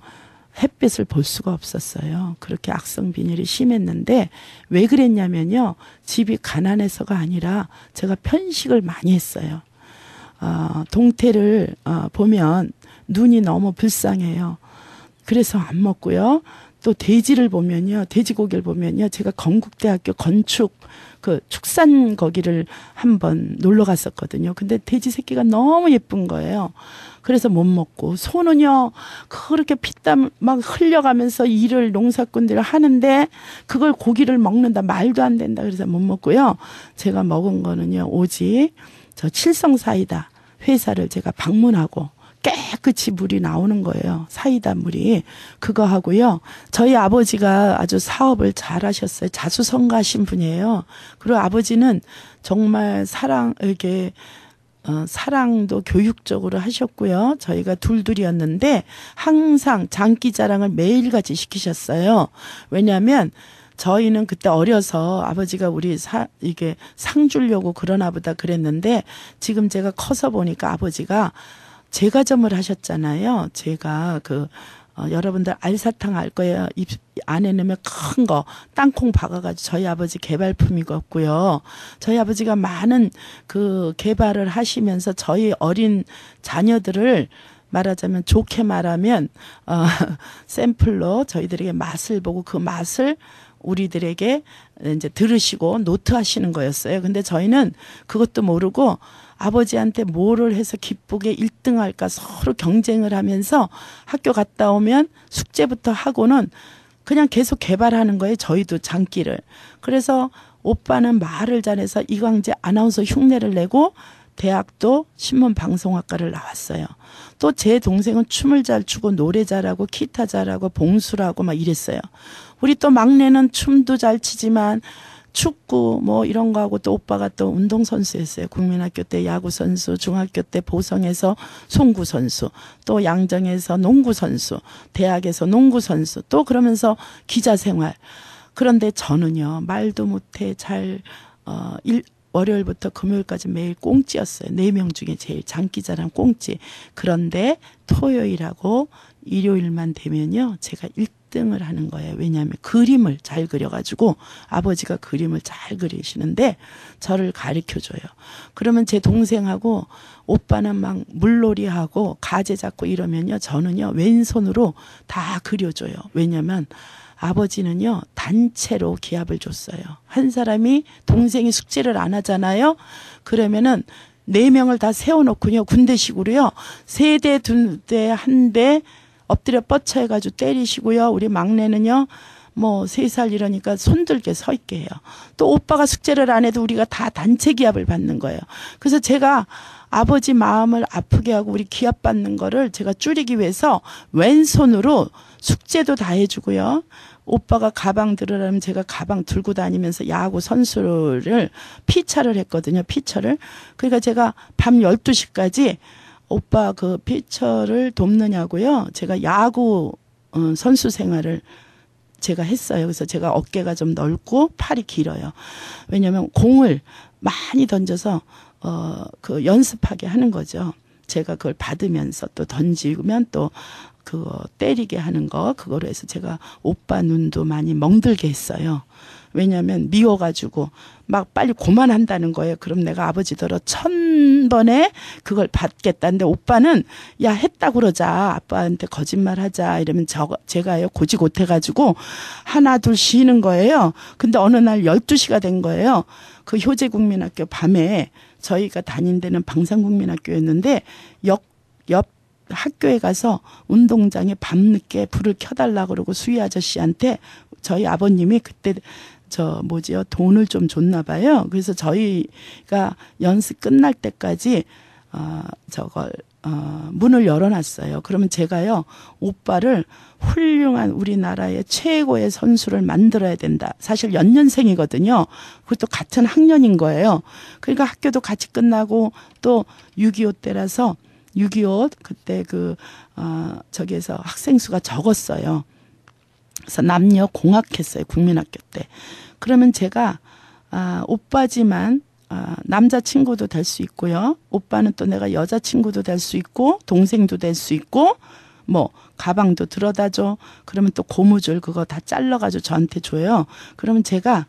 햇빛을 볼 수가 없었어요. 그렇게 악성 빈혈이 심했는데 왜 그랬냐면요. 집이 가난해서가 아니라 제가 편식을 많이 했어요. 동태를 보면 눈이 너무 불쌍해요. 그래서 안 먹고요. 또 돼지를 보면요. 돼지고기를 보면요. 제가 건국대학교 건축 축산 거기를 한번 놀러 갔었거든요. 근데 돼지 새끼가 너무 예쁜 거예요. 그래서 못 먹고 소는요. 그렇게 피땀 막 흘려가면서 일을 농사꾼들을 하는데 그걸 고기를 먹는다 말도 안 된다. 그래서 못 먹고요. 제가 먹은 거는요. 오직 저 칠성사이다 회사를 제가 방문하고 깨끗이 물이 나오는 거예요. 사이다 물이. 그거 하고요. 저희 아버지가 아주 사업을 잘 하셨어요. 자수성가하신 분이에요. 그리고 아버지는 정말 사랑도 교육적으로 하셨고요. 저희가 둘이었는데 항상 장기자랑을 매일같이 시키셨어요. 왜냐하면 저희는 그때 어려서 아버지가 우리 이게 상 주려고 그러나 보다 그랬는데 지금 제가 커서 보니까 아버지가 제과점을 하셨잖아요. 제가 여러분들 알사탕 알 거예요. 입 안에 넣으면 큰 거 땅콩 박아가지고 저희 아버지 개발품이었고요. 저희 아버지가 많은 개발을 하시면서 저희 어린 자녀들을 말하자면 좋게 말하면 샘플로 저희들에게 맛을 보고 그 맛을 우리들에게 이제 들으시고 노트하시는 거였어요. 근데 저희는 그것도 모르고 아버지한테 뭐를 해서 기쁘게 1등 할까 서로 경쟁을 하면서 학교 갔다 오면 숙제부터 하고는 그냥 계속 개발하는 거예요. 저희도 장기를. 그래서 오빠는 말을 잘해서 이광재 아나운서 흉내를 내고 대학도 신문방송학과를 나왔어요. 또 제 동생은 춤을 잘 추고 노래 잘하고 기타 잘하고 봉수라고 막 이랬어요. 우리 또 막내는 춤도 잘 치지만 축구 뭐 이런 거 하고 또 오빠가 또 운동선수였어요. 국민학교 때 야구선수, 중학교 때 보성에서 송구선수, 또 양정에서 농구선수, 대학에서 농구선수, 또 그러면서 기자생활. 그런데 저는요 말도 못해 월요일부터 금요일까지 매일 꽁찌였어요. 4명 중에 제일 장기자랑 꽁찌. 그런데 토요일하고 일요일만 되면요 제가 1등을 하는 거예요. 왜냐하면 그림을 잘 그려가지고 아버지가 그림을 잘 그리시는데 저를 가르쳐줘요. 그러면 제 동생하고 오빠는 막 물놀이하고 가재 잡고 이러면요 저는요 왼손으로 다 그려줘요. 왜냐하면 아버지는요 단체로 기합을 줬어요. 한 사람이 동생이 숙제를 안 하잖아요. 그러면은 4명을 다 세워놓고요 군대식으로요 3대 2대 1대 엎드려 뻗쳐 해가지고 때리시고요. 우리 막내는요 뭐 3살 이러니까 손들게 서 있게 해요. 또 오빠가 숙제를 안 해도 우리가 다 단체 기합을 받는 거예요. 그래서 제가 아버지 마음을 아프게 하고 우리 기합 받는 거를 제가 줄이기 위해서 왼손으로 숙제도 다 해주고요. 오빠가 가방 들으라면 제가 가방 들고 다니면서 야구 선수를 피처를 했거든요. 피처를. 그러니까 제가 밤 12시까지 오빠 그 피처를 돕느냐고요. 제가 야구 선수 생활을 제가 했어요. 그래서 제가 어깨가 좀 넓고 팔이 길어요. 왜냐하면 공을 많이 던져서 그 연습하게 하는 거죠. 제가 그걸 받으면서 또 던지면 또 그거 때리게 하는 거, 그거로 해서 제가 오빠 눈도 많이 멍들게 했어요. 왜냐하면 미워가지고 막 빨리 그만한다는 거예요. 그럼 내가 아버지더러 1000번에 그걸 받겠다는데 오빠는 야 했다고 그러자, 아빠한테 거짓말하자 이러면 제가요 고지못해가지고 하나 둘 쉬는 거예요. 근데 어느 날 12시가 된 거예요. 그 효재국민학교 밤에 저희가 다닌 데는 방산국민학교였는데 옆 학교에 가서 운동장에 밤늦게 불을 켜달라고 그러고 수희 아저씨한테 저희 아버님이 그때 돈을 좀 줬나 봐요. 그래서 저희가 연습 끝날 때까지 문을 열어놨어요. 그러면 제가요 오빠를 훌륭한 우리나라의 최고의 선수를 만들어야 된다. 사실 연년생이거든요. 그것도 같은 학년인 거예요. 그러니까 학교도 같이 끝나고 또 6.25 때라서 6.25 그때 저기에서 학생 수가 적었어요. 그래서 남녀 공학했어요. 국민학교 때. 그러면 제가 오빠지만 남자친구도 될 수 있고요. 오빠는 또 내가 여자친구도 될 수 있고 동생도 될 수 있고 뭐 가방도 들어다 줘. 그러면 또 고무줄 그거 다 잘라가지고 저한테 줘요. 그러면 제가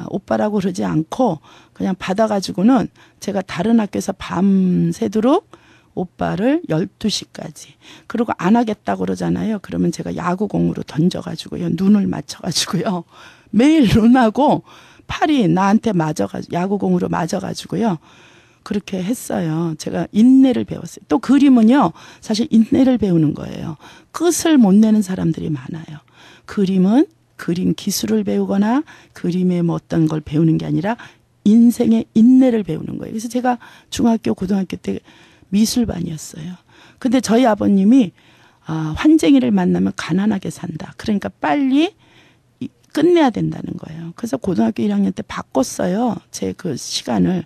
오빠라고 그러지 않고 그냥 받아가지고는 제가 다른 학교에서 밤새도록 오빠를 12시까지. 그리고 안 하겠다고 그러잖아요. 그러면 제가 야구공으로 던져가지고요. 눈을 맞춰가지고요. 매일 눈하고 팔이 나한테 맞아가지고, 야구공으로 맞아가지고요. 그렇게 했어요. 제가 인내를 배웠어요. 또 그림은요, 사실 인내를 배우는 거예요. 끝을 못 내는 사람들이 많아요. 그림은 그림 기술을 배우거나 그림의 뭐 어떤 걸 배우는 게 아니라 인생의 인내를 배우는 거예요. 그래서 제가 중학교, 고등학교 때 미술반이었어요. 근데 저희 아버님이 환쟁이를 만나면 가난하게 산다. 그러니까 빨리 끝내야 된다는 거예요. 그래서 고등학교 1학년 때 바꿨어요. 제 그 시간을.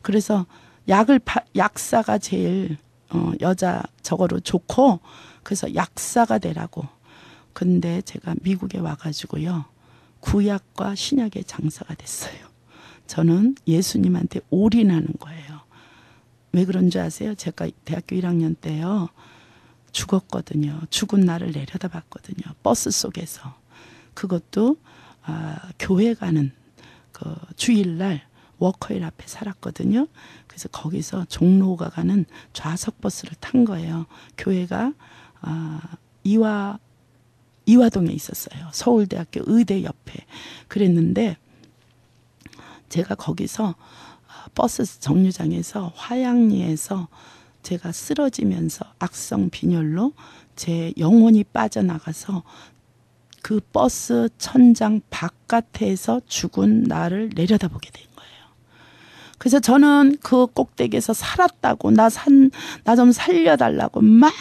그래서 약사가 제일 여자 저거로 좋고 그래서 약사가 되라고. 근데 제가 미국에 와가지고요. 구약과 신약의 장사가 됐어요. 저는 예수님한테 올인하는 거예요. 왜 그런 줄 아세요? 제가 대학교 1학년 때요. 죽었거든요. 죽은 나를 내려다봤거든요. 버스 속에서. 그것도 교회 가는 그 주일날 워커힐 앞에 살았거든요. 그래서 거기서 종로가 가는 좌석 버스를 탄 거예요. 교회가 이화동에 있었어요. 서울대학교 의대 옆에. 그랬는데 제가 거기서 버스 정류장에서 화양리에서 제가 쓰러지면서 악성 빈혈로 제 영혼이 빠져나가서 그 버스 천장 바깥에서 죽은 나를 내려다보게 된 거예요. 그래서 저는 그 꼭대기에서 살았다고 나 좀 살려달라고 막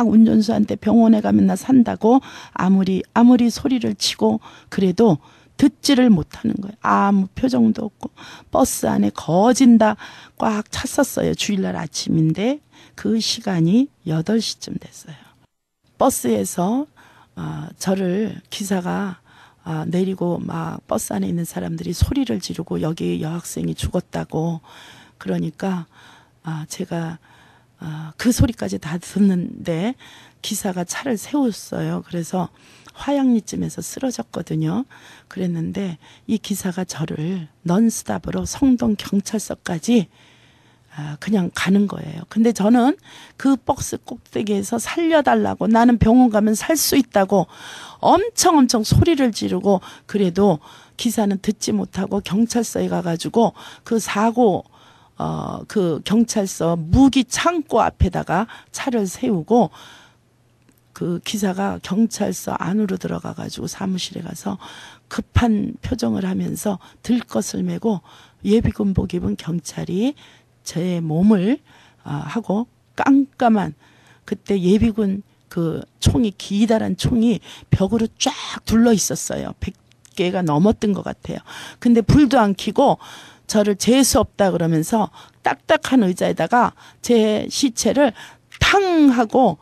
운전수한테 병원에 가면 나 산다고 아무리 소리를 치고 그래도 듣지를 못하는 거예요. 아무 표정도 없고 버스 안에 거진다 꽉 찼었어요. 주일날 아침인데 그 시간이 8시쯤 됐어요. 버스에서 저를 기사가 내리고 막 버스 안에 있는 사람들이 소리를 지르고 여기 여학생이 죽었다고 그러니까 제가 그 소리까지 다 듣는데 기사가 차를 세웠어요. 그래서 화양리쯤에서 쓰러졌거든요. 그랬는데 이 기사가 저를 넌스탑으로 성동 경찰서까지 그냥 가는 거예요. 근데 저는 그 버스 꼭대기에서 살려달라고 나는 병원 가면 살 수 있다고 엄청 소리를 지르고 그래도 기사는 듣지 못하고 경찰서에 가가지고 그 사고 그 경찰서 무기 창고 앞에다가 차를 세우고 그 기사가 경찰서 안으로 들어가가지고 사무실에 가서 급한 표정을 하면서 들것을 메고 예비군복 입은 경찰이 제 몸을 하고 깜깜한 그때 예비군 그 총이 기다란 총이 벽으로 쫙 둘러 있었어요. 100개가 넘었던 것 같아요. 근데 불도 안 켜고 저를 재수 없다 그러면서 딱딱한 의자에다가 제 시체를 탕 하고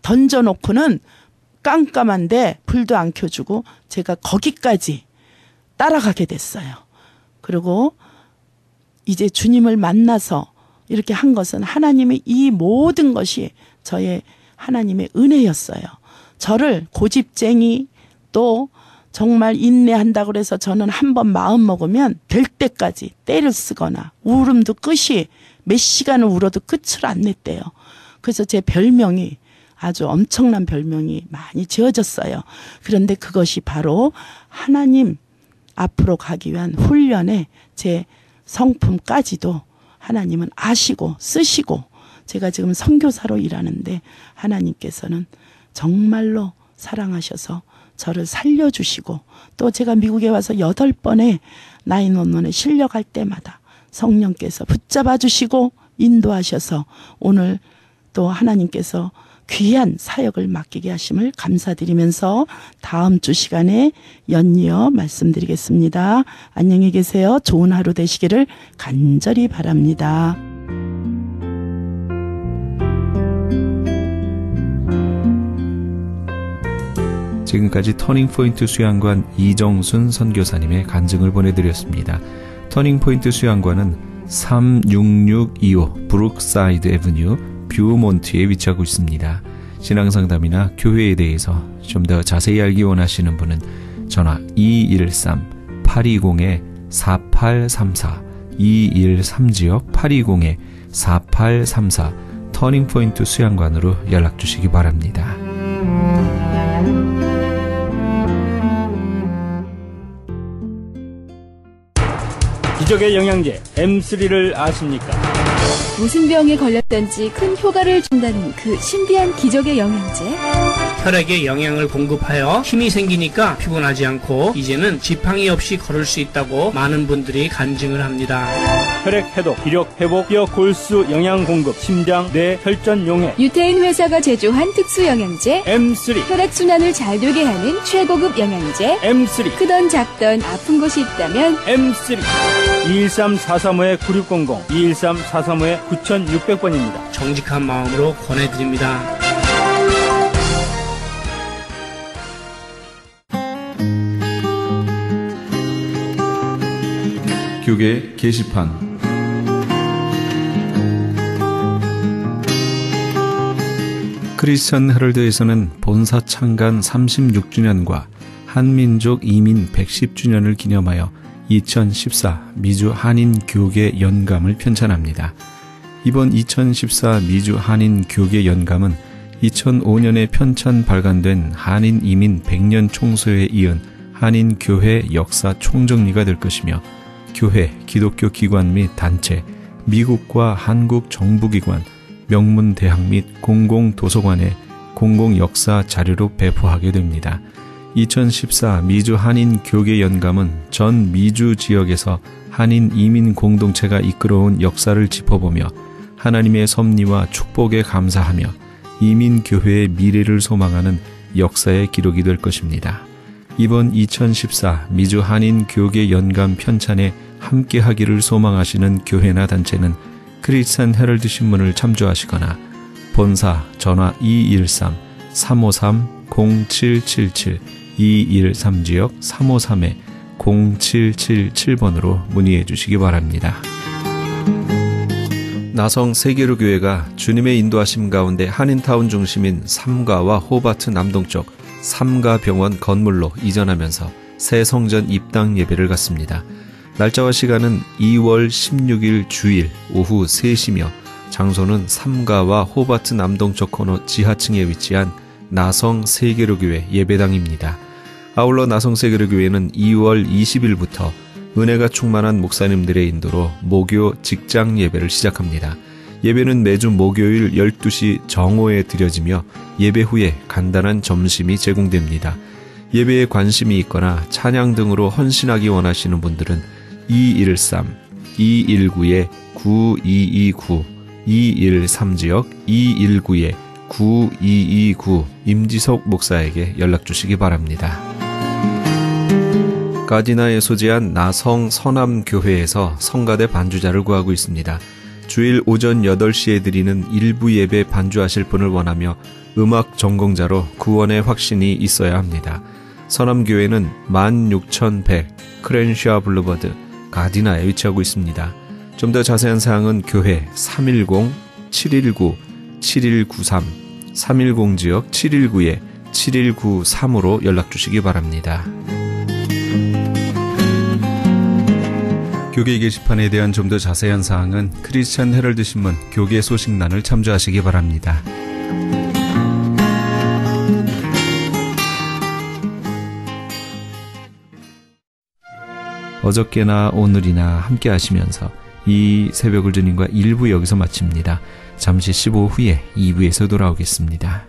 던져놓고는 깜깜한데 불도 안 켜주고 제가 거기까지 따라가게 됐어요. 그리고 이제 주님을 만나서 이렇게 한 것은 하나님의 이 모든 것이 저의 하나님의 은혜였어요. 저를 고집쟁이 또 정말 인내한다고 해서 저는 한번 마음 먹으면 될 때까지 때를 쓰거나 울음도 끝이 몇 시간을 울어도 끝을 안 냈대요. 그래서 제 별명이 아주 엄청난 별명이 많이 지어졌어요. 그런데 그것이 바로 하나님 앞으로 가기 위한 훈련의 제 성품까지도 하나님은 아시고 쓰시고 제가 지금 선교사로 일하는데 하나님께서는 정말로 사랑하셔서 저를 살려주시고 또 제가 미국에 와서 8번의 911에 실려갈 때마다 성령께서 붙잡아 주시고 인도하셔서 오늘 또 하나님께서 귀한 사역을 맡기게 하심을 감사드리면서 다음 주 시간에 연이어 말씀드리겠습니다. 안녕히 계세요. 좋은 하루 되시기를 간절히 바랍니다. 지금까지 터닝포인트 수양관 이정순 선교사님의 간증을 보내드렸습니다. 터닝포인트 수양관은 36625 브룩사이드 애버뉴 뷰몬트에 위치하고 있습니다. 신앙상담이나 교회에 대해서 좀 더 자세히 알기 원하시는 분은 전화 213-820-4834 213지역 820-4834 터닝포인트 수양관으로 연락주시기 바랍니다. 기적의 영양제 M3를 아십니까? 무슨 병에 걸렸던지 큰 효과를 준다는 그 신비한 기적의 영양제. 혈액에 영양을 공급하여 힘이 생기니까 피곤하지 않고 이제는 지팡이 없이 걸을 수 있다고 많은 분들이 간증을 합니다. 혈액 해독, 기력 회복, 뼈 골수 영양 공급, 심장, 뇌, 혈전 용해. 유태인 회사가 제조한 특수 영양제 M3. 혈액 순환을 잘 되게 하는 최고급 영양제. M3. 크던 작던 아픈 곳이 있다면 M3. 213-435-9600, 213-435-9600번입니다. 정직한 마음으로 권해드립니다. 교계 게시판 크리스천 헤럴드에서는 본사 창간 36주년과 한민족 이민 110주년을 기념하여 2014 미주 한인 교계 연감을 편찬합니다. 이번 2014 미주 한인 교계 연감은 2005년에 편찬 발간된 한인 이민 100년 총소에 이은 한인 교회 역사 총정리가 될 것이며 교회, 기독교 기관 및 단체, 미국과 한국 정부기관, 명문대학 및 공공도서관에 공공역사 자료로 배포하게 됩니다. 2014 미주 한인 교계 연감은 전 미주 지역에서 한인 이민 공동체가 이끌어온 역사를 짚어보며 하나님의 섭리와 축복에 감사하며 이민 교회의 미래를 소망하는 역사의 기록이 될 것입니다. 이번 2014 미주 한인 교계 연감 편찬에 함께하기를 소망하시는 교회나 단체는 크리스천 헤럴드 신문을 참조하시거나 본사 전화 213-353-0777 213지역 353-0777번으로 문의해 주시기 바랍니다. 나성 세계로 교회가 주님의 인도하심 가운데 한인타운 중심인 삼가와 호바트 남동쪽 삼가병원 건물로 이전하면서 새 성전 입당 예배를 갖습니다. 날짜와 시간은 2월 16일 주일 오후 3시며 장소는 삼가와 호바트 남동쪽 코너 지하층에 위치한 나성 세계로교회 예배당입니다. 아울러 나성 세계로교회는 2월 20일부터 은혜가 충만한 목사님들의 인도로 모교 직장 예배를 시작합니다. 예배는 매주 목요일 12시 정오에 드려지며 예배 후에 간단한 점심이 제공됩니다. 예배에 관심이 있거나 찬양 등으로 헌신하기 원하시는 분들은 213-219-9229 213지역 219-9229 임지석 목사에게 연락주시기 바랍니다. 가디나에 소재한 나성 서남교회에서 성가대 반주자를 구하고 있습니다. 주일 오전 8시에 드리는 일부 예배 반주하실 분을 원하며 음악 전공자로 구원의 확신이 있어야 합니다. 서남교회는 16100 크렌샤 블루버드 가디나에 위치하고 있습니다. 좀 더 자세한 사항은 교회 310-719-7193 310지역 719-7193으로 연락주시기 바랍니다. 교계 게시판에 대한 좀 더 자세한 사항은 크리스찬 헤럴드 신문 교계 소식란을 참조하시기 바랍니다. 어저께나 오늘이나 함께 하시면서 이 새벽을 주님과 1부 여기서 마칩니다. 잠시 15 후에 2부에서 돌아오겠습니다.